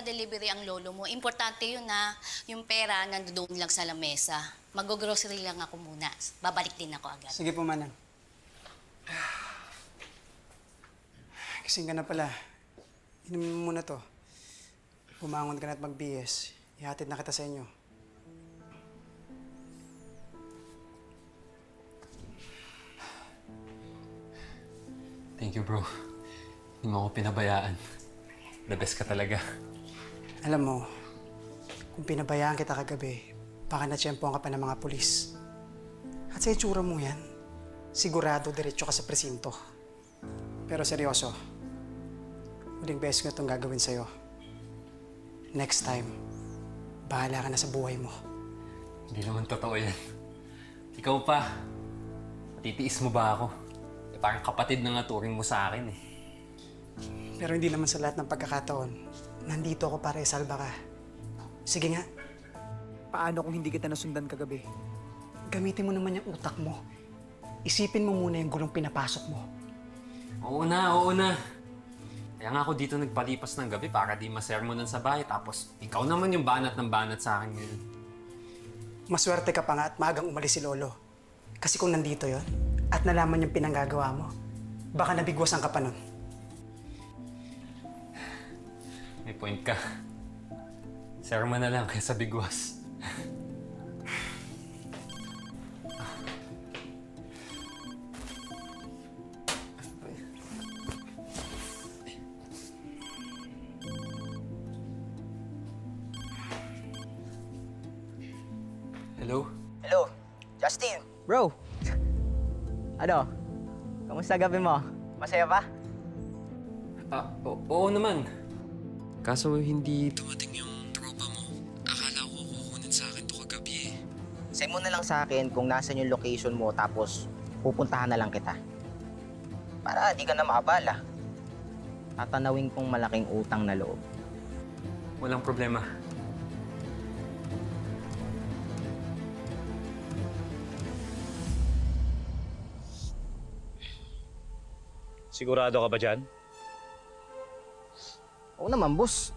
nagpa-delivery ang lolo mo. Importante yun na yung pera nandoon lang sa lamesa. Mag-grocery lang ako muna. Babalik din ako agad. Sige po, Manang. Kasing ka na pala. Inumin mo muna to. Bumangon ka na at mag-BS. Ihatid na kita sa inyo. Thank you, bro. Hindi mo ako pinabayaan. The best ka talaga. Alam mo, kung pinabayaan kita kagabi, baka natsyempohan ka pa ng mga pulis. At sa itsura mo yan, sigurado diretso ka sa presinto. Pero seryoso, huling beses ko itong gagawin sa'yo. Next time, bahala ka na sa buhay mo. Hindi naman totoo yan. Ikaw pa, matitiis mo ba ako? Eh, parang kapatid na nga turing mo sa akin eh. Pero hindi naman sa lahat ng pagkakataon, nandito ako para isalba ka. Sige nga. Paano kung hindi kita nasundan kagabi? Gamitin mo naman yung utak mo. Isipin mo muna yung gulong pinapasok mo. Oo na, oo na. Kaya nga ako dito nagpalipas ng gabi para di masermonan sa bahay. Tapos ikaw naman yung banat ng banat sa akin ngayon. Maswerte ka pa nga at maagang umalis si Lolo. Kasi kung nandito yon at nalaman yung pinanggagawa mo, baka nabigwasan ka pa nun. May point ka. Sermon na lang kaysa bigwas. Hello? Hello, Justin. Bro, ano? Kamusta gabi mo? Masaya ba? Oo naman. Kaso hindi dumating yung tropa mo. Akala ko kukunin sa akin to kagabi eh. Say mo na lang sa akin kung nasan yung location mo tapos pupuntahan na lang kita. Para di ka na maabala. Tatanawin kong malaking utang na loob. Walang problema. Sigurado ka ba dyan? Oo naman, boss.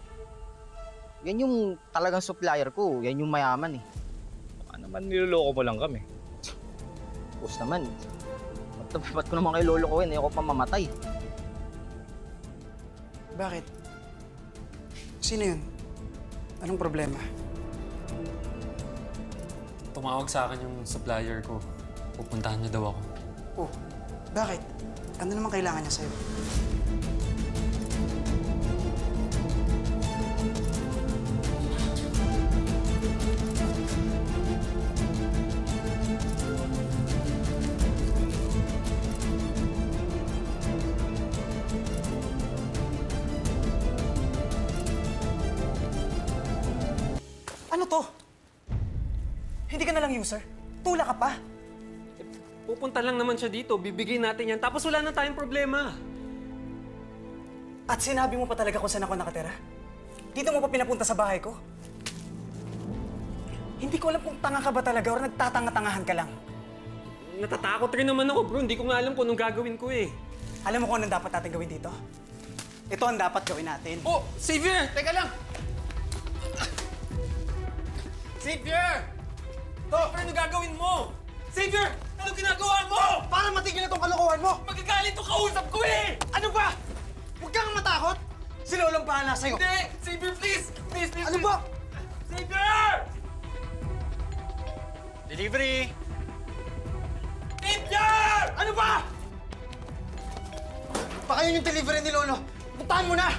Yan yung talagang supplier ko. Yan yung mayaman eh. Baka naman niloloko mo lang kami. Boss naman. Ba't ko naman kay lolo ko yun? Ayoko pa mamatay. Bakit? Sino yun? Anong problema? Tumawag sa akin yung supplier ko. Pupuntahan niya daw ako. Oh, bakit? Ano naman kailangan niya sa'yo? Ano to? Hindi ka nalang user? Tula ka pa? Pupunta lang naman siya dito, bibigay natin yan, tapos wala na tayong problema. At sinabi mo pa talaga kung saan ako nakatira? Dito mo pa pinapunta sa bahay ko? Hindi ko alam kung tanga ka ba talaga o nagtatanga-tangahan ka lang. Natatakot rin naman ako, bro. Hindi ko nga alam kung anong gagawin ko eh. Alam mo kung anong dapat natin gawin dito? Ito ang dapat gawin natin. Oh! Xavier! Teka lang! Xavier! Xavier, ano gagawin mo? Xavier! Ano ginagawa mo? Para matigil na itong kalokohan mo! Magagalit to kausap ko eh! Ano ba? Huwag kang matakot! Si Lolong bahala sa'yo! Hindi! Xavier, please! Please, please! Ano ba? Xavier! Delivery! Xavier! Ano ba? Baka yun yung delivery ni Lolo. Puntahan mo na!